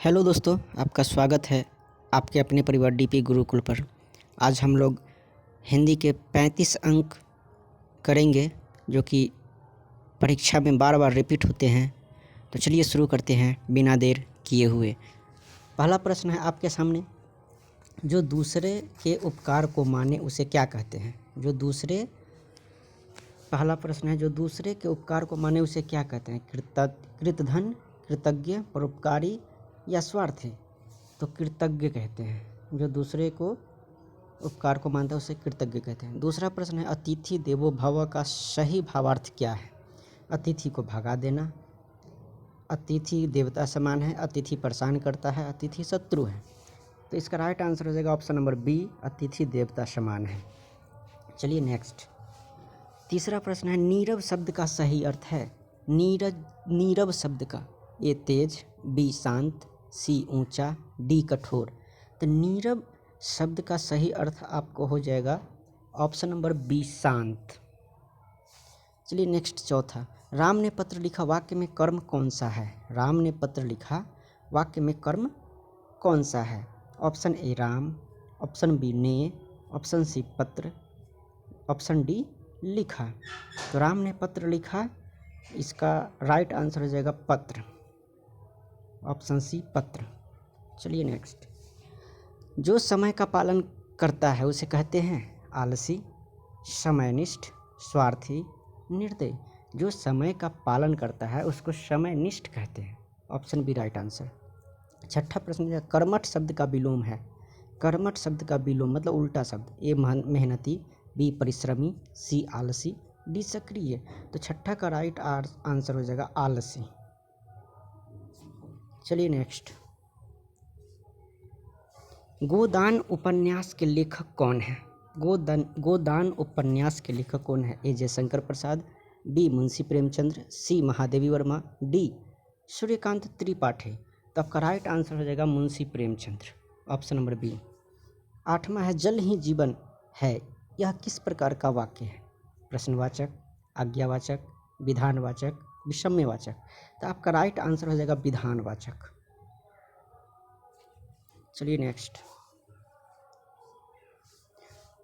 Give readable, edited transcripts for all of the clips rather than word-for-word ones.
Hello दोस्तों, आपका स्वागत है आपके अपने परिवार डीपी गुरुकुल पर। आज हम लोग हिंदी के 35 अंक करेंगे जो कि परीक्षा में बार बार रिपीट होते हैं। तो चलिए शुरू करते हैं बिना देर किए हुए। पहला प्रश्न है आपके सामने, जो दूसरे के उपकार को माने उसे क्या कहते हैं? पहला प्रश्न है, जो दूसरे के उपकार को माने उसे क्या कहते हैं? कृतधन, कृतज्ञ, परोपकारी या स्वार्थी? तो कृतज्ञ कहते हैं। जो दूसरे को उपकार को मानता है उसे कृतज्ञ कहते हैं। दूसरा प्रश्न है, अतिथि देवो भव का सही भावार्थ क्या है? अतिथि को भगा देना, अतिथि देवता समान है, अतिथि परेशान करता है, अतिथि शत्रु है। तो इसका राइट आंसर हो जाएगा ऑप्शन नंबर बी, अतिथि देवता समान है। चलिए नेक्स्ट, तीसरा प्रश्न है, नीरव शब्द का सही अर्थ है? नीरव शब्द का ए तेज, बी शांत, सी ऊंचा, डी कठोर। तो नीरव शब्द का सही अर्थ आपको हो जाएगा ऑप्शन नंबर बी, शांत। चलिए नेक्स्ट, चौथा, राम ने पत्र लिखा वाक्य में कर्म कौन सा है? राम ने पत्र लिखा वाक्य में कर्म कौन सा है? Option A Ram, option B ने, ऑप्शन सी पत्र, ऑप्शन डी लिखा। तो राम ने पत्र लिखा, इसका राइट आंसर हो जाएगा पत्र, ऑप्शन सी पत्र। चलिए नेक्स्ट, जो समय का पालन करता है उसे कहते हैं आलसी, समयनिष्ठ, स्वार्थी, निर्दयी। जो समय का पालन करता है उसको समयनिष्ठ कहते हैं, ऑप्शन बी राइट आंसर। छठा प्रश्न है, कर्मठ शब्द का विलोम है? कर्मठ शब्द का विलोम मतलब उल्टा शब्द, ए मेहनती, बी परिश्रमी, सी आलसी, डी सक्रिय। तो छठा का राइट आंसर हो जाएगा आलसी। चलिए नेक्स्ट, गोदान उपन्यास के लेखक कौन है? गोदान उपन्यास के लेखक कौन है? A Jaishankar Prasad, B Munshi Premchandra, C Mahadevi Verma, D Suryakant Tripathi. तो आपका राइट आंसर हो जाएगा Munshi Premchandra, option number B. आठवां है, जल ही जीवन है, यह किस प्रकार का वाक्य है? प्रश्नवाचक, आज्ञावाचक, विधानवाचक, विषम्यवाचक। तो आपका राइट आंसर हो जाएगा विधानवाचक। चलिए नेक्स्ट,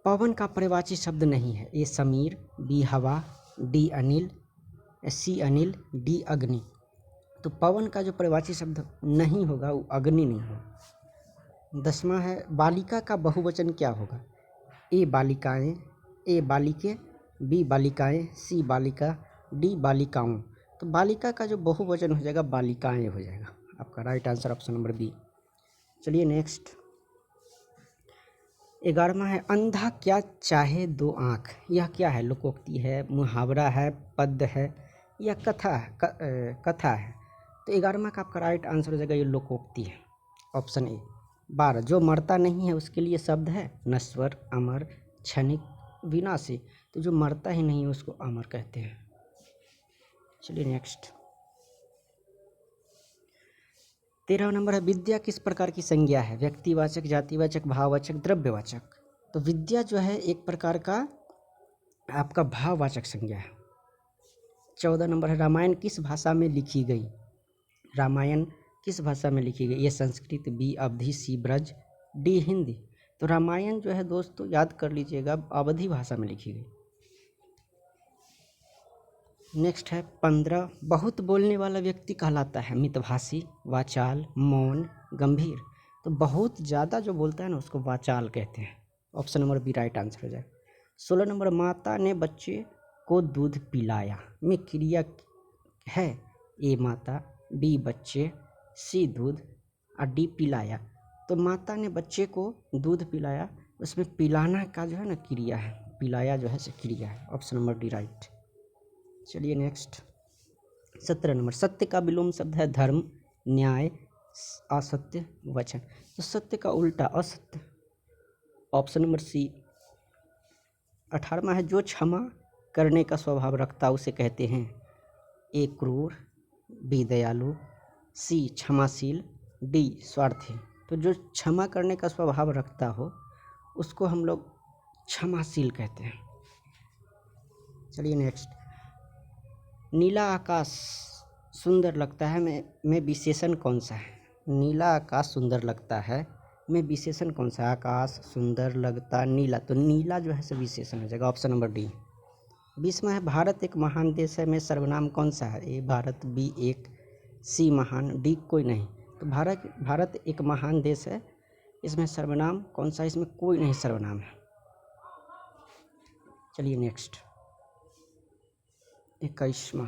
पवन का पर्यायवाची शब्द नहीं है? ए समीर, बी हवा, डी अनिल, सी अनिल, डी अग्नि। तो पवन का जो पर्यायवाची शब्द नहीं होगा वो अग्नि नहीं होगा। 10वां है, बालिका का बहुवचन क्या होगा? ए बालिकाएं, ए बालिके, बी बालिकाएं, सी बालिका, डी बालिकाओं। तो बालिका का जो बहुवचन हो जाएगा बालिकाएं हो जाएगा। आपका right answer option number B. चलिए नेक्स्ट, 11वां है, अंधा क्या चाहे दो आँख, यह क्या है? लोकोक्ति है, मुहावरा है, पद है या कथा है? तो 11वां का आपका राइट आंसर हो जाएगा ये लोकोक्ति है, ऑप्शन ए। 12, जो मरता नहीं है उसके लिए शब्द है नश्वर, अमर, क्षणिक, विनाशी। तो जो मरता ही नहीं है उसको अमर कहते हैं। चलिए नेक्स्ट, 13वां नंबर है, विद्या किस प्रकार की संज्ञा है? व्यक्तिवाचक, जातिवाचक, भाववाचक, द्रव्यवाचक। तो विद्या जो है एक प्रकार का आपका भाववाचक संज्ञा है। 14 नंबर है, रामायण किस भाषा में लिखी गई? रामायण किस भाषा में लिखी गई? ये संस्कृत, बी अवधी, सी ब्रज, डी हिंदी। तो रामायण जो है दोस्तों याद कर लीजिएगा अवधी भाषा में लिखी गई। नेक्स्ट है 15, बहुत बोलने वाला व्यक्ति कहलाता है मितभाषी, वाचाल, मौन, गंभीर। तो बहुत ज़्यादा जो बोलता है ना उसको वाचाल कहते हैं, option number B right answer हो जाए। 16 नंबर, माता ने बच्चे को दूध पिलाया में क्रिया है? ए माता, बी बच्चे, सी दूध और डी पिलाया। तो माता ने बच्चे को दूध पिलाया, उसमें पिलाना का जो है ना क्रिया है, पिलाया जो है से क्रिया है, ऑप्शन नंबर डी राइट। चलिए नेक्स्ट, 17 नंबर, सत्य का विलोम शब्द है धर्म, न्याय, असत्य, वचन। तो सत्य का उल्टा असत्य, ऑप्शन नंबर सी। 18वां है, जो क्षमा करने का स्वभाव रखता उसे कहते हैं ए क्रूर, बी दयालु, सी क्षमाशील, डी स्वार्थी। तो जो क्षमा करने का स्वभाव रखता हो उसको हम लोग क्षमाशील कहते हैं। चलिए नेक्स्ट, नीला आकाश सुंदर लगता है में विशेषण कौन सा है? नीला आकाश सुंदर लगता है में विशेषण कौन सा है? आकाश सुंदर लगता नीला, तो नीला जो है सो विशेषण हो जाएगा, ऑप्शन नंबर डी। 20वां है भारत एक महान देश है में सर्वनाम कौन सा है? ए भारत, बी एक, सी महान, डी कोई नहीं। तो भारत एक महान देश है, इसमें सर्वनाम कौन सा है? इसमें कोई नहीं सर्वनाम है। चलिए नेक्स्ट 21वां,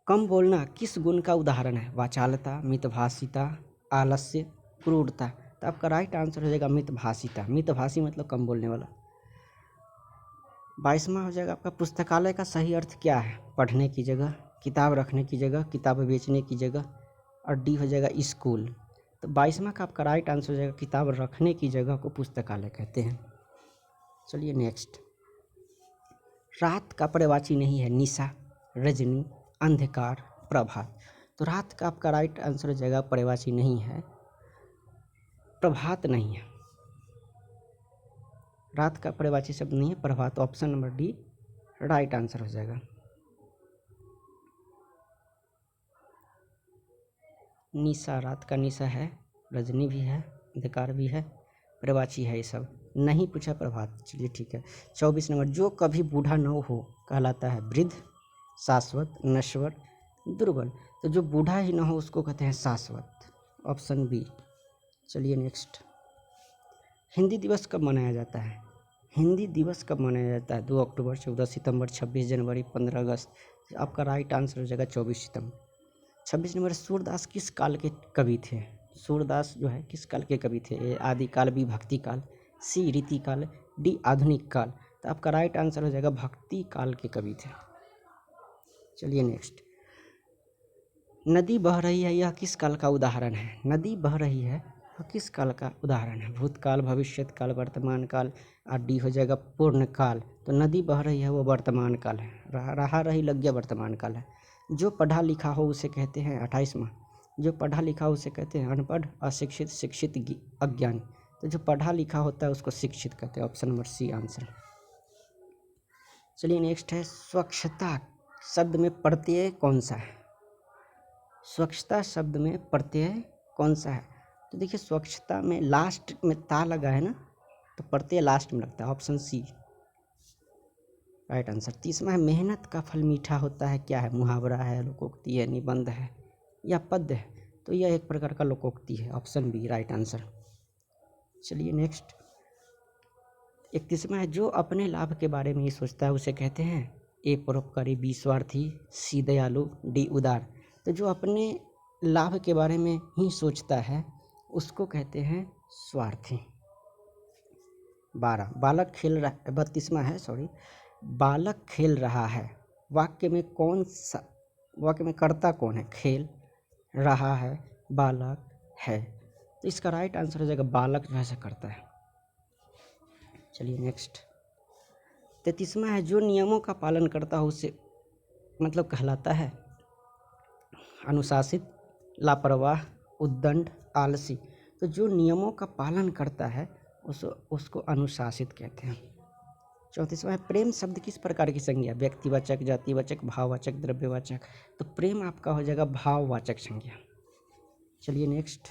कम बोलना किस गुण का उदाहरण है? वाचालता, मितभाषिता, आलस्य, क्रूरता। तो आपका राइट आंसर हो जाएगा मितभाषिता। मितभाषी मतलब कम बोलने वाला। 22वां हो जाएगा आपका पुस्तकालय का सही अर्थ क्या है? पढ़ने की जगह, किताब रखने की जगह, किताब बेचने की जगह, और डी हो जाएगा स्कूल। तो 22वां का आपका राइट आंसर हो जाएगा किताब रखने की जगह को पुस्तकालय कहते हैं। चलिए नेक्स्ट, रात का पर्यायवाची नहीं है निशा, रजनी, अंधकार, प्रभात। तो रात का आपका राइट आंसर हो जाएगा पर्यायवाची नहीं है, प्रभात नहीं है। रात का पर्यायवाची शब्द नहीं है प्रभात, option number D right answer हो जाएगा। निशा रात का निशा है, रजनी भी है, अंधकार भी है, पर्यायवाची है, ये सब नहीं पूछा प्रभात। चलिए ठीक है। 24 नंबर, जो कभी बूढ़ा न हो कहलाता है वृद्ध, शाश्वत, नश्वर, दुर्बल। तो जो बूढ़ा ही ना हो उसको कहते हैं शाश्वत, ऑप्शन बी। चलिए नेक्स्ट, हिंदी दिवस कब मनाया जाता है? हिंदी दिवस कब मनाया जाता है? 2 अक्टूबर, 14 सितंबर, 26 जनवरी, 15 अगस्त। आपका राइट आंसर हो जाएगा 24 सितंबर। 26 नंबर, सूरदास किस काल के कवि थे? सूरदास जो है किस काल के कवि थे? ए आदिकाल, बी भक्ति काल, सी रीति काल, डी आधुनिक काल। तो आपका राइट आंसर हो जाएगा भक्ति काल के कवि थे। चलिए नेक्स्ट, नदी बह रही है यह किस काल का उदाहरण है? नदी बह रही है वह किस काल का उदाहरण है? भूतकाल, भविष्यत काल, वर्तमान काल, और डी हो जाएगा पूर्ण काल। तो नदी बह रही है वो वर्तमान काल है, रहा रही लग गया वर्तमान काल है। जो पढ़ा लिखा हो उसे कहते हैं 28वां, जो पढ़ा लिखा हो उसे कहते हैं अनपढ़, अशिक्षित, शिक्षित, अज्ञानी। तो जो पढ़ा लिखा होता है उसको शिक्षित कहते हैं, ऑप्शन नंबर सी आंसर। चलिए नेक्स्ट है, स्वच्छता शब्द में प्रत्यय कौन सा है? स्वच्छता शब्द में प्रत्यय कौन सा है? तो देखिए स्वच्छता में लास्ट में ता लगा है ना, तो प्रत्यय लास्ट में लगता है, ऑप्शन सी राइट आंसर। 30वां है, मेहनत का फल मीठा होता है क्या है? मुहावरा है, लोकोक्ति है, निबंध है, या पद्य है? तो यह एक प्रकार का लोकोक्ति है, ऑप्शन बी राइट आंसर। चलिए नेक्स्ट 31वां है, जो अपने लाभ के बारे में ही सोचता है उसे कहते हैं ए परोपकारी, बी स्वार्थी, सी दयालु, डी उदार। तो जो अपने लाभ के बारे में ही सोचता है उसको कहते हैं स्वार्थी। 12, बालक खेल रहा, 32वां है सॉरी, बालक खेल रहा है वाक्य में कौन सा, वाक्य में कर्ता कौन है? खेल रहा है, बालक है। तो इसका राइट आंसर हो जाएगा बालक जो है करता है। चलिए नेक्स्ट 33वां है, जो नियमों का पालन करता हो उसे मतलब कहलाता है अनुशासित, लापरवाह, उद्दंड, आलसी। तो जो नियमों का पालन करता है उसको अनुशासित कहते हैं। 34वां है, प्रेम शब्द किस प्रकार की संज्ञा? व्यक्तिवाचक, जातिवाचक, भाववाचक, द्रव्यवाचक। तो प्रेम आपका हो जाएगा भाववाचक संज्ञा। चलिए नेक्स्ट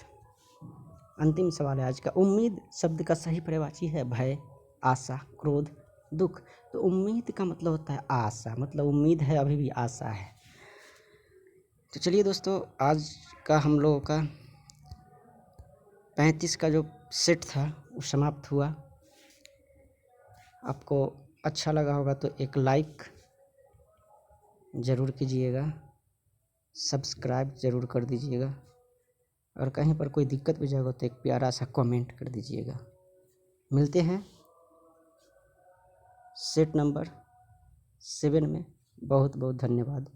अंतिम सवाल है आज का, उम्मीद शब्द का सही पर्यायवाची है भय, आशा, क्रोध, दुख। तो उम्मीद का मतलब होता है आशा, मतलब उम्मीद है अभी भी आशा है। तो चलिए दोस्तों आज का हम लोगों का 35 का जो सेट था वो समाप्त हुआ। आपको अच्छा लगा होगा तो एक लाइक ज़रूर कीजिएगा, सब्सक्राइब ज़रूर कर दीजिएगा, और कहीं पर कोई दिक्कत भी जाएगा तो एक प्यारा सा कमेंट कर दीजिएगा। मिलते हैं सेट नंबर 7 में। बहुत बहुत धन्यवाद।